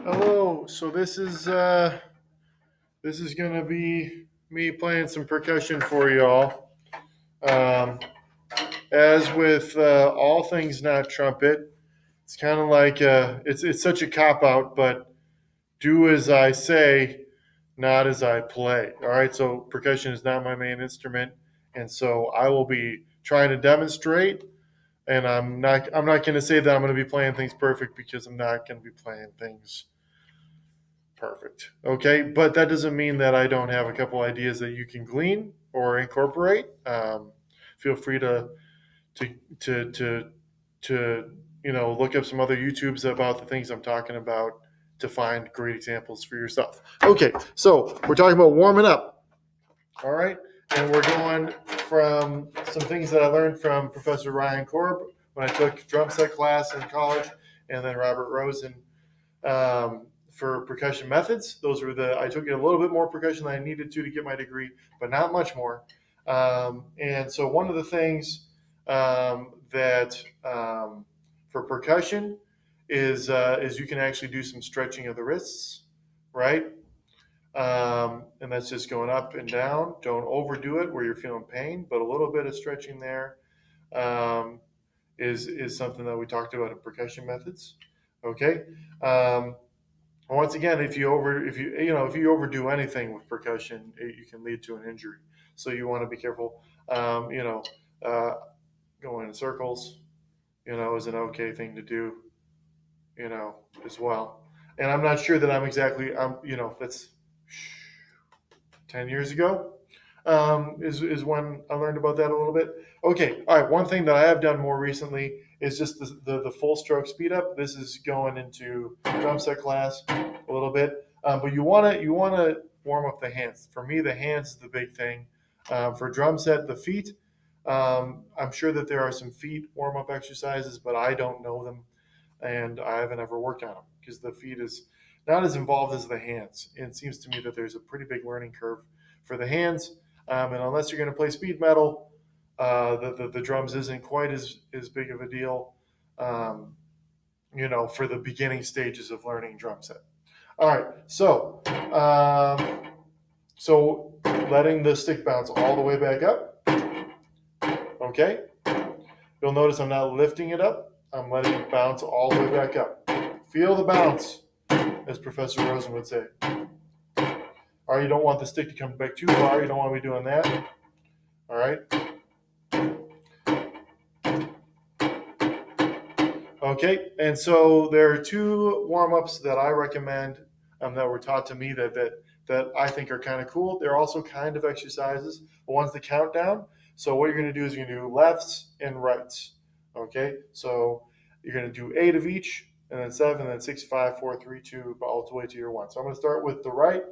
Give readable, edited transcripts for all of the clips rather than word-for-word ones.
Hello. So this is gonna be me playing some percussion for y'all. Um, as with all things not trumpet, it's kind of like it's such a cop out, but do as I say, not as I play. All right. So percussion is not my main instrument, and so I will be trying to demonstrate. And I'm not going to say that I'm going to be playing things perfect because I'm not going to be playing things perfect. Okay, but that doesn't mean that I don't have a couple ideas that you can glean or incorporate. Feel free to to to to look up some other YouTubes about the things I'm talking about to find great examples for yourself. Okay, so we're talking about warming up. All right, and we're going from some things that I learned from Professor Ryan Korb when I took drum set class in college, and then Robert Rosen for percussion methods. I took a little bit more percussion than I needed to get my degree, but not much more. And so one of the things that for percussion is you can actually do some stretching of the wrists, right? And that's just going up and down. Don't overdo it where you're feeling pain, but a little bit of stretching there is something that we talked about in percussion methods. Okay. Once again, if you overdo anything with percussion, you can lead to an injury. So you want to be careful. Going in circles, is an okay thing to do, as well. And I'm not sure that that's 10 years ago is when I learned about that a little bit. Okay, all right. One thing that I have done more recently is just the full stroke speed up. This is going into drum set class a little bit, but you want to warm up the hands. For me, the hands is the big thing. For drum set, the feet. I'm sure that there are some feet warm up exercises, but I don't know them, and I haven't ever worked on them because the feet is not as involved as the hands. And it seems to me that there's a pretty big learning curve for the hands, and unless you're going to play speed metal, the drums isn't quite as big of a deal, for the beginning stages of learning drum set. All right, so letting the stick bounce all the way back up. Okay, you'll notice I'm not lifting it up. I'm letting it bounce all the way back up. Feel the bounce, as Professor Rosen would say. All right, you don't want the stick to come back too far. You don't want to be doing that. All right. Okay, and so there are two warm-ups that I recommend that were taught to me that I think are kind of cool. They're also kind of exercises. One's the countdown. So what you're going to do is you're going to do lefts and rights. Okay, so you're going to do 8 of each, and then 7, then 6, 5, 4, 3, 2, all the way to your 1. So I'm going to start with the right.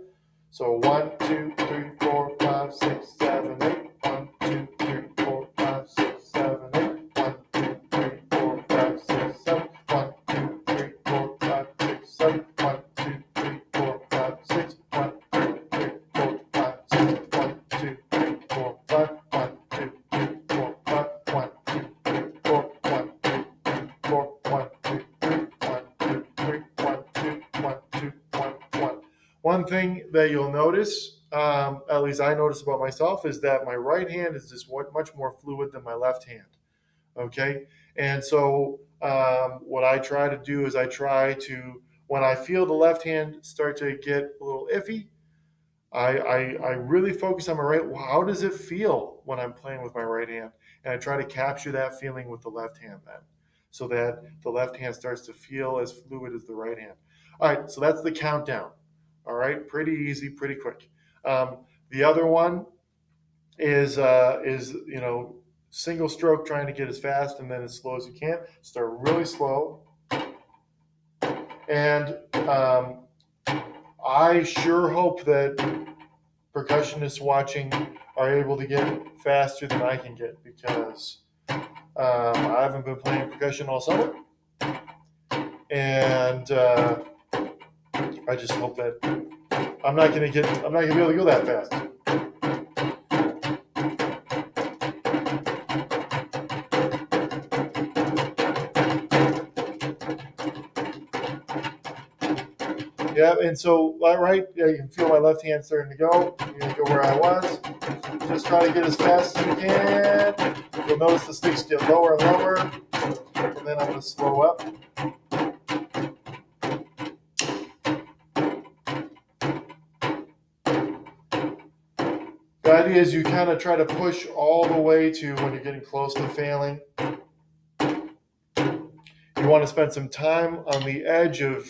So 1, 2, 3, 4, 5, 6, 7, 8. 1, 2, 3, 4, 5, 6, 7, 8. 1, 2, 3, 4, 5, 6, 7. 1, 2, 3, 4, 5, 6, 7. 1, 2, 3, 4, 5, 6. 1, 2, 3, 4, 5, 6. 1, 2, 3, 4, 5. 1, 2, 3, 4, 5. 1, 2, 3, 4. 1, 2, 3, 4. 1, 2, 3, 1, 2, 3, 1, 2, 1, 2, 1, 1. One thing that you'll notice, at least I notice about myself, is that my right hand is just much more fluid than my left hand. Okay, and so what I try to do is when I feel the left hand start to get a little iffy, I really focus on my right. How does it feel when I'm playing with my right hand? And I try to capture that feeling with the left hand then, so that the left hand starts to feel as fluid as the right hand. All right, so that's the countdown. All right, pretty easy, pretty quick. The other one is single stroke, trying to get as fast and then as slow as you can. Start really slow. And I sure hope that percussionists watching are able to get faster than I can get, because I haven't been playing percussion all summer. And I just hope that I'm not going to be able to go that fast. Yeah, and so, right, yeah, you can feel my left hand starting to go. You're going to go where I was. Just try to get as fast as you can. You'll notice the sticks get lower and lower. And then I'm going to slow up. The idea is you kind of try to push all the way to when you're getting close to failing. You want to spend some time on the edge of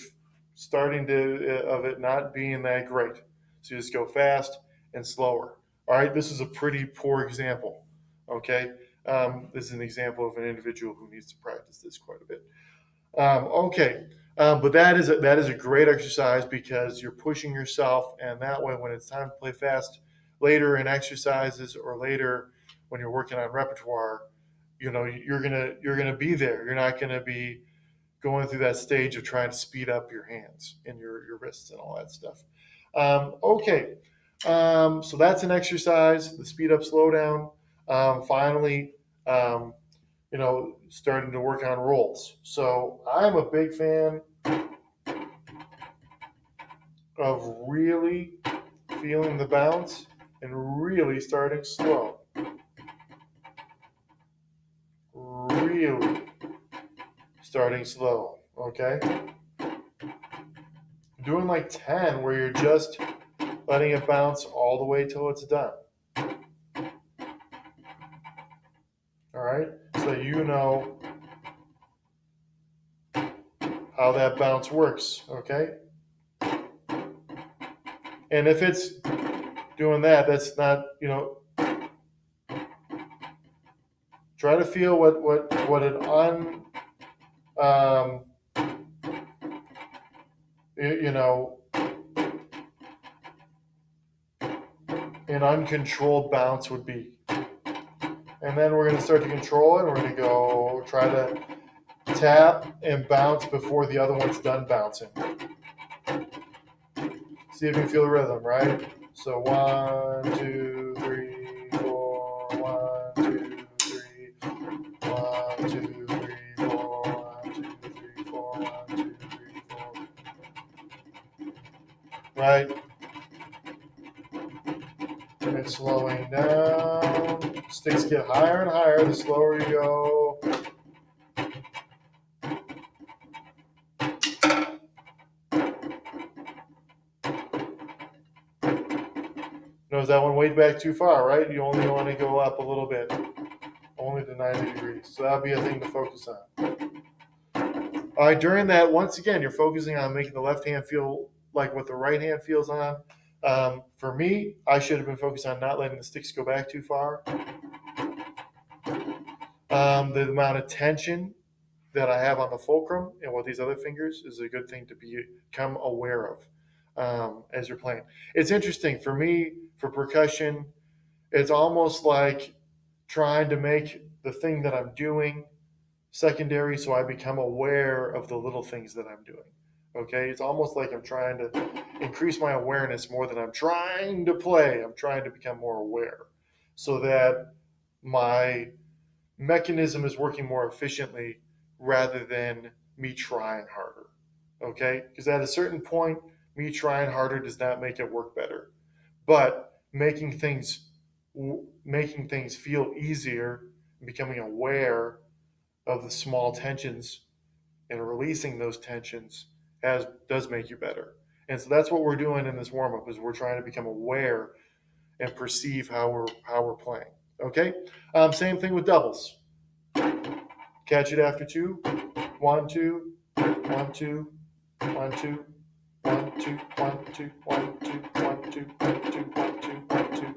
starting to of it not being that great. So you just go fast and slower. All right, this is a pretty poor example. Okay, this is an example of an individual who needs to practice this quite a bit. Okay, but that is a great exercise because you're pushing yourself, and that way, when it's time to play fast later in exercises or later when you're working on repertoire, you know you're gonna be there. You're not gonna be going through that stage of trying to speed up your hands and your wrists and all that stuff. Okay, so that's an exercise. The speed up, slow down. Finally, starting to work on rolls. So I'm a big fan of really feeling the bounce and really starting slow. Really starting slow, okay? Doing like 10 where you're just letting it bounce all the way till it's done. All right? So that you know how that bounce works, okay? And if it's doing that, that's not, try to feel what an uncontrolled bounce would be. And then we're going to start to control it. We're going to go try to tap and bounce before the other one's done bouncing. See if you can feel the rhythm, right? So 1, 2, 3, 4, 1, 2, 3, 1, 2, 3, 4, 1, 2, 3, 4, 1, 2, 3, 4. Right? And slowing down. Sticks get higher and higher the slower you go. Notice that one way back too far, right? You only want to go up a little bit, only to 90 degrees. So that'll be a thing to focus on. All right, during that, once again, you're focusing on making the left hand feel like what the right hand feels on. For me, I should have been focused on not letting the sticks go back too far. The amount of tension that I have on the fulcrum and with these other fingers is a good thing to become aware of as you're playing. It's interesting for me, for percussion, it's almost like trying to make the thing that I'm doing secondary so I become aware of the little things that I'm doing. Okay, it's almost like I'm trying to increase my awareness more than I'm trying to play. I'm trying to become more aware so that my mechanism is working more efficiently rather than me trying harder. Okay, because at a certain point, me trying harder does not make it work better, but making things feel easier and becoming aware of the small tensions and releasing those tensions does make you better. And so that's what we're doing in this warm up is we're trying to become aware and perceive how we're playing. Okay, same thing with doubles. Catch it after 2, 1, 2, 1, 2, 1, 2, 1, 2, 1, 2, 1, 2, 1, 2, 1, 2, 1, 2, 1, 2.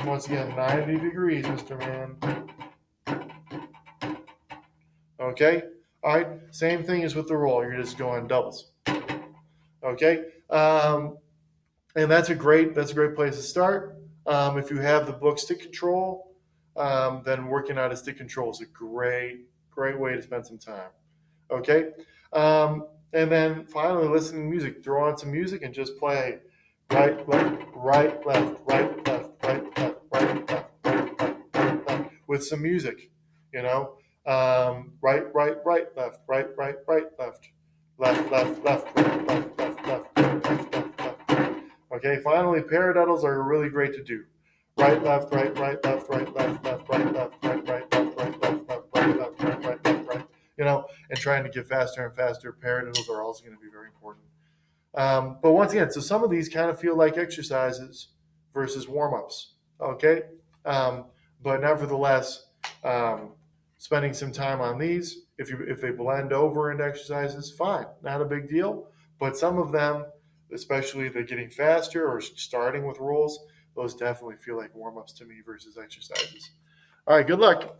Once again, 90 degrees, Mr. Man. Okay? All right, same thing as with the roll. You're just going doubles. Okay? And that's a great place to start. If you have the book Stick Control, then working out a stick control is a great way to spend some time. Okay? And then finally, listening to music. Throw on some music and just play right, left, right, left, right, left, right, left, right, left, right, left, right, left, with some music, you know. Right, right, right, left, right, right, right, left, left, left, left, right, left, left, left, right, left, left, left. Okay, finally, paradiddles are really great to do. Right, left, right, right, left, right, left, left, right, left, right, right, left, right, left, left, right, left, right, right, left, right. You know, and trying to get faster and faster. Paradiddles are also going to be very important. But once again, so some of these kind of feel like exercises versus warm ups. Okay, um, but nevertheless, um, spending some time on these, if they blend over into exercises, fine, not a big deal. But some of them, especially the getting faster or starting with rolls, those definitely feel like warm ups to me versus exercises. All right, good luck.